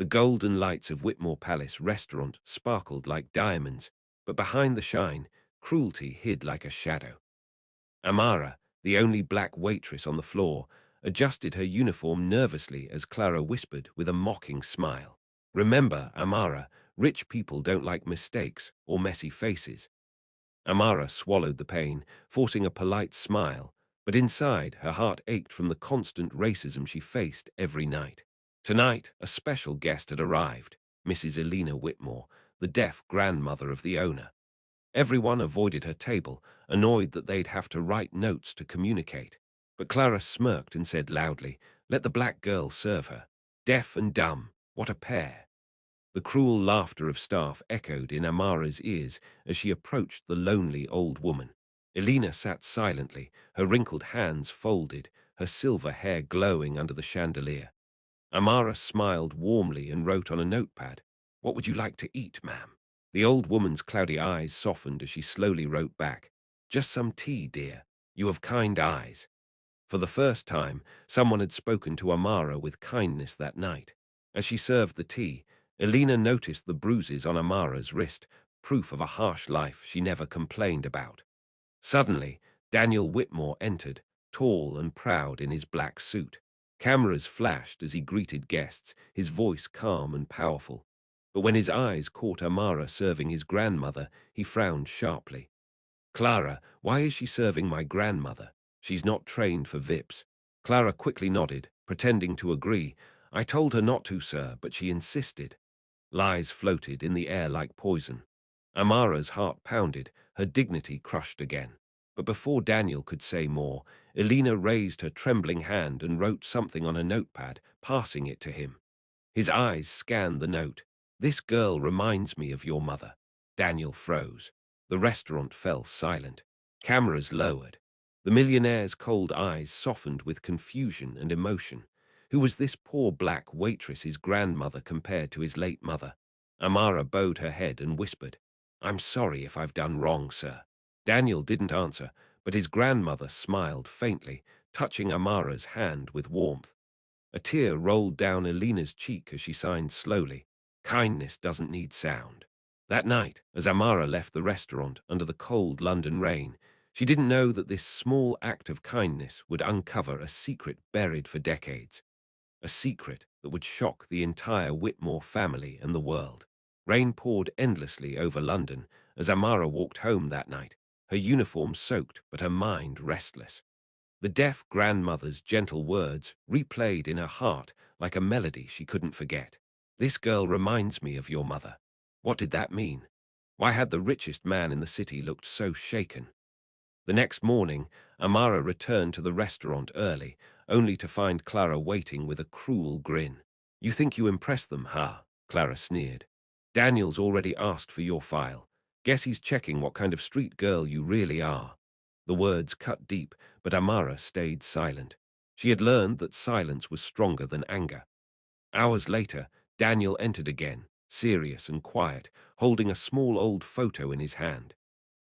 The golden lights of Whitmore Palace restaurant sparkled like diamonds, but behind the shine, cruelty hid like a shadow. Amara, the only black waitress on the floor, adjusted her uniform nervously as Clara whispered with a mocking smile. "Remember, Amara, rich people don't like mistakes or messy faces." Amara swallowed the pain, forcing a polite smile, but inside her heart ached from the constant racism she faced every night. Tonight, a special guest had arrived, Mrs. Elena Whitmore, the deaf grandmother of the owner. Everyone avoided her table, annoyed that they'd have to write notes to communicate. But Clara smirked and said loudly, "Let the black girl serve her. Deaf and dumb, what a pair." The cruel laughter of staff echoed in Amara's ears as she approached the lonely old woman. Elena sat silently, her wrinkled hands folded, her silver hair glowing under the chandelier. Amara smiled warmly and wrote on a notepad, "What would you like to eat, ma'am?" The old woman's cloudy eyes softened as she slowly wrote back, "Just some tea, dear. You have kind eyes." For the first time, someone had spoken to Amara with kindness that night. As she served the tea, Elena noticed the bruises on Amara's wrist, proof of a harsh life she never complained about. Suddenly, Daniel Whitmore entered, tall and proud in his black suit. Cameras flashed as he greeted guests, his voice calm and powerful. But when his eyes caught Amara serving his grandmother, he frowned sharply. "Clara, why is she serving my grandmother? She's not trained for VIPs." Clara quickly nodded, pretending to agree. "I told her not to, sir, but she insisted." Lies floated in the air like poison. Amara's heart pounded, her dignity crushed again. But before Daniel could say more, Elena raised her trembling hand and wrote something on a notepad, passing it to him. His eyes scanned the note. "This girl reminds me of your mother." Daniel froze. The restaurant fell silent. Cameras lowered. The millionaire's cold eyes softened with confusion and emotion. Who was this poor black waitress, his grandmother, compared to his late mother? Amara bowed her head and whispered, "I'm sorry if I've done wrong, sir." Daniel didn't answer, but his grandmother smiled faintly, touching Amara's hand with warmth. A tear rolled down Elena's cheek as she signed slowly, "Kindness doesn't need sound." That night, as Amara left the restaurant under the cold London rain, she didn't know that this small act of kindness would uncover a secret buried for decades. A secret that would shock the entire Whitmore family and the world. Rain poured endlessly over London as Amara walked home that night, her uniform soaked but her mind restless. The deaf grandmother's gentle words replayed in her heart like a melody she couldn't forget. "This girl reminds me of your mother." What did that mean? Why had the richest man in the city looked so shaken? The next morning, Amara returned to the restaurant early, only to find Clara waiting with a cruel grin. "You think you impressed them, huh?" Clara sneered. "Daniel's already asked for your file. Guess he's checking what kind of street girl you really are." The words cut deep, but Amara stayed silent. She had learned that silence was stronger than anger. Hours later, Daniel entered again, serious and quiet, holding a small old photo in his hand.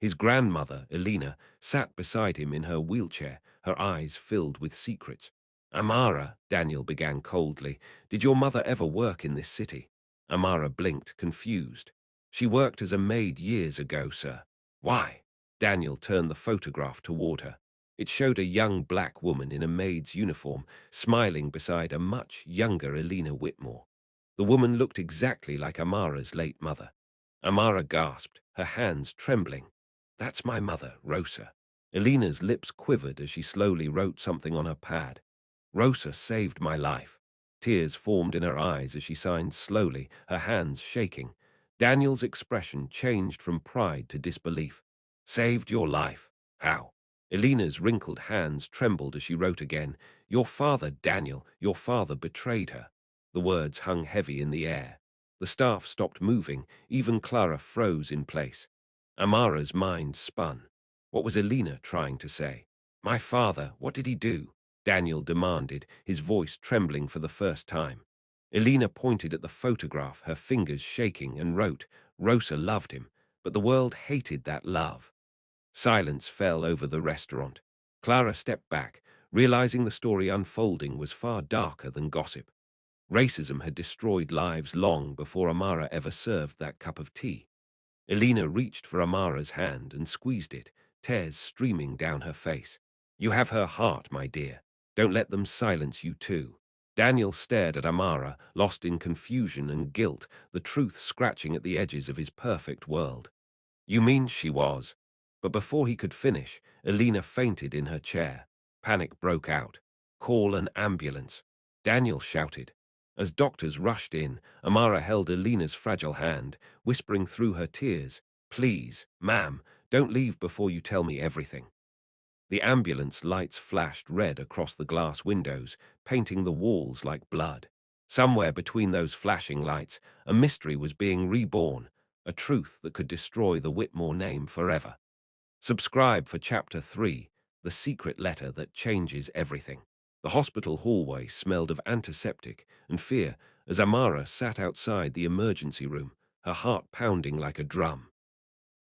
His grandmother, Elena, sat beside him in her wheelchair, her eyes filled with secrets. "Amara," Daniel began coldly, "did your mother ever work in this city?" Amara blinked, confused. "She worked as a maid years ago, sir." "Why?" Daniel turned the photograph toward her. It showed a young black woman in a maid's uniform, smiling beside a much younger Elena Whitmore. The woman looked exactly like Amara's late mother. Amara gasped, her hands trembling. "That's my mother, Rosa." Elena's lips quivered as she slowly wrote something on her pad. "Rosa saved my life." Tears formed in her eyes as she signed slowly, her hands shaking. Daniel's expression changed from pride to disbelief. "Saved your life? How?" Elena's wrinkled hands trembled as she wrote again, "Your father, Daniel, your father betrayed her." The words hung heavy in the air. The staff stopped moving, even Clara froze in place. Amara's mind spun. What was Elena trying to say? "My father, what did he do?" Daniel demanded, his voice trembling for the first time. Elena pointed at the photograph, her fingers shaking, and wrote, "Rosa loved him, but the world hated that love." Silence fell over the restaurant. Clara stepped back, realizing the story unfolding was far darker than gossip. Racism had destroyed lives long before Amara ever served that cup of tea. Elena reached for Amara's hand and squeezed it, tears streaming down her face. You have her heart, my dear. Don't let them silence you too. Daniel stared at Amara, lost in confusion and guilt, the truth scratching at the edges of his perfect world. You mean she was? But before he could finish, Elena fainted in her chair. Panic broke out. Call an ambulance. Daniel shouted. As doctors rushed in, Amara held Elena's fragile hand, whispering through her tears, Please, ma'am, don't leave before you tell me everything. The ambulance lights flashed red across the glass windows, painting the walls like blood. Somewhere between those flashing lights, a mystery was being reborn, a truth that could destroy the Whitmore name forever. Subscribe for Chapter 3, The Secret Letter That Changes Everything. The hospital hallway smelled of antiseptic and fear as Amara sat outside the emergency room, her heart pounding like a drum.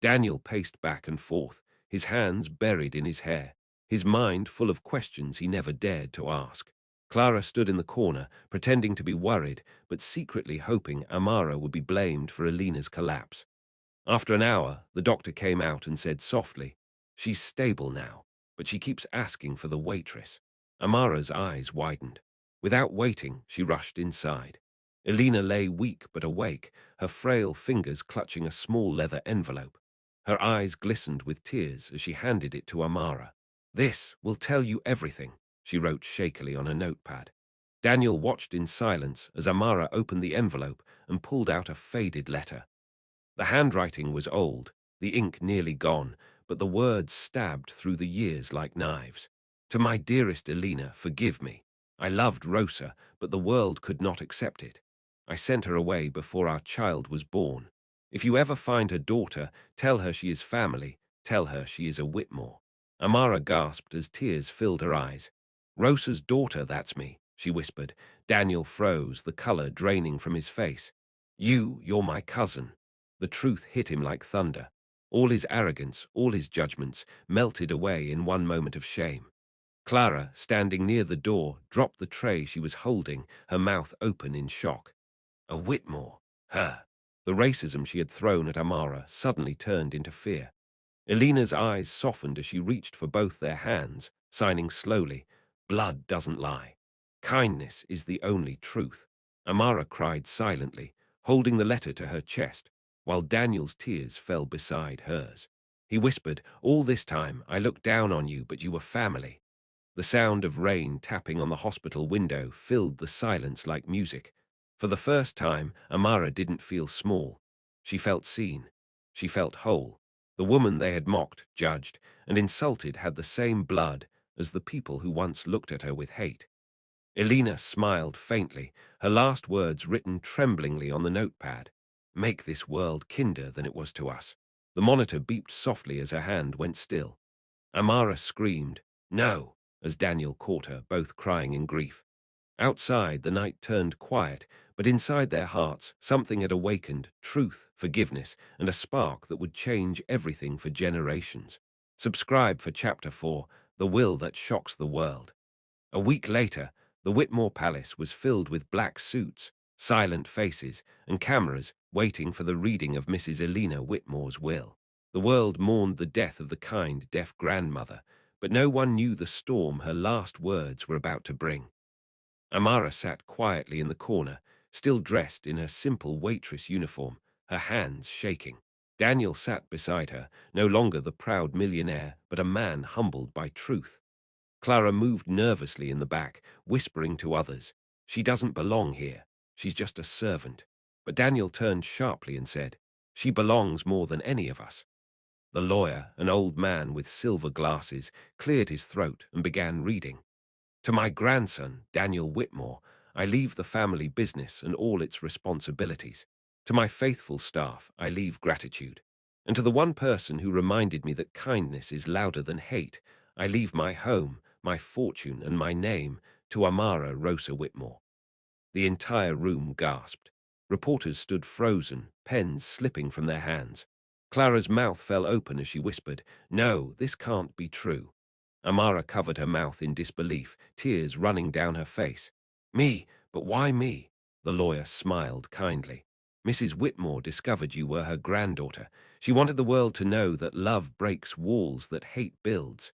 Daniel paced back and forth, his hands buried in his hair, his mind full of questions he never dared to ask. Clara stood in the corner, pretending to be worried, but secretly hoping Amara would be blamed for Elena's collapse. After an hour, the doctor came out and said softly, She's stable now, but she keeps asking for the waitress. Amara's eyes widened. Without waiting, she rushed inside. Elena lay weak but awake, her frail fingers clutching a small leather envelope. Her eyes glistened with tears as she handed it to Amara. This will tell you everything, she wrote shakily on a notepad. Daniel watched in silence as Amara opened the envelope and pulled out a faded letter. The handwriting was old, the ink nearly gone, but the words stabbed through the years like knives. To my dearest Elena, forgive me. I loved Rosa, but the world could not accept it. I sent her away before our child was born. If you ever find her daughter, tell her she is family, tell her she is a Whitmore. Amara gasped as tears filled her eyes. Rosa's daughter, that's me, she whispered. Daniel froze, the color draining from his face. You're my cousin. The truth hit him like thunder. All his arrogance, all his judgments, melted away in one moment of shame. Clara, standing near the door, dropped the tray she was holding, her mouth open in shock. A Whitmore. Her. The racism she had thrown at Amara suddenly turned into fear. Elena's eyes softened as she reached for both their hands, signing slowly, Blood doesn't lie. Kindness is the only truth. Amara cried silently, holding the letter to her chest, while Daniel's tears fell beside hers. He whispered, All this time I looked down on you, but you were family. The sound of rain tapping on the hospital window filled the silence like music. For the first time, Amara didn't feel small. She felt seen. She felt whole. The woman they had mocked, judged, and insulted had the same blood as the people who once looked at her with hate. Elena smiled faintly, her last words written tremblingly on the notepad. Make this world kinder than it was to us. The monitor beeped softly as her hand went still. Amara screamed, No, as Daniel caught her, both crying in grief. Outside, the night turned quiet, but inside their hearts, something had awakened, truth, forgiveness, and a spark that would change everything for generations. Subscribe for Chapter 4, The Will That Shocks the World. A week later, the Whitmore Palace was filled with black suits, silent faces, and cameras waiting for the reading of Mrs. Elena Whitmore's will. The world mourned the death of the kind, deaf grandmother, but no one knew the storm her last words were about to bring. Amara sat quietly in the corner, still dressed in her simple waitress uniform, her hands shaking. Daniel sat beside her, no longer the proud millionaire, but a man humbled by truth. Clara moved nervously in the back, whispering to others, She doesn't belong here. She's just a servant. But Daniel turned sharply and said, She belongs more than any of us. The lawyer, an old man with silver glasses, cleared his throat and began reading. To my grandson, Daniel Whitmore, I leave the family business and all its responsibilities. To my faithful staff, I leave gratitude. And to the one person who reminded me that kindness is louder than hate, I leave my home, my fortune, and my name to Amara Rosa Whitmore. The entire room gasped. Reporters stood frozen, pens slipping from their hands. Clara's mouth fell open as she whispered, No, this can't be true. Amara covered her mouth in disbelief, tears running down her face. Me, But why me? The lawyer smiled kindly. Mrs. Whitmore discovered you were her granddaughter. She wanted the world to know that love breaks walls that hate builds.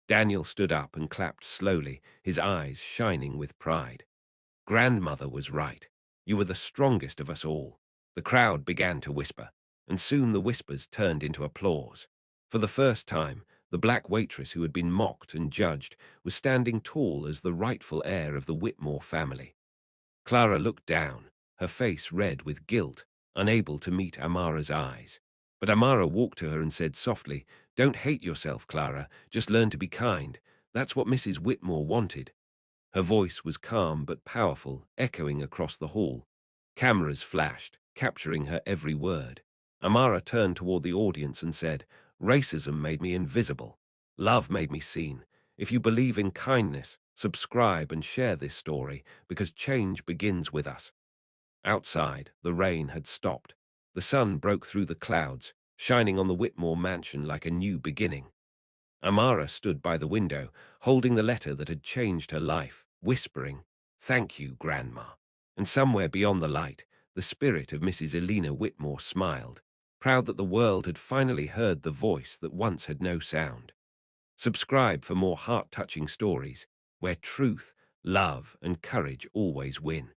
Daniel stood up and clapped slowly, his eyes shining with pride. Grandmother was right. You were the strongest of us all. The crowd began to whisper, and soon the whispers turned into applause. For the first time, the black waitress who had been mocked and judged was standing tall as the rightful heir of the Whitmore family. Clara looked down, her face red with guilt, unable to meet Amara's eyes. But Amara walked to her and said softly, "Don't hate yourself, Clara. Just learn to be kind. That's what Mrs. Whitmore wanted." Her voice was calm but powerful, echoing across the hall. Cameras flashed, capturing her every word. Amara turned toward the audience and said, "Racism made me invisible. Love made me seen. If you believe in kindness, subscribe and share this story, because change begins with us." Outside, the rain had stopped. The sun broke through the clouds, shining on the Whitmore mansion like a new beginning. Amara stood by the window, holding the letter that had changed her life, whispering, "Thank you, Grandma." And somewhere beyond the light, the spirit of Mrs. Elena Whitmore smiled, proud that the world had finally heard the voice that once had no sound. Subscribe for more heart-touching stories, where truth, love, and courage always win.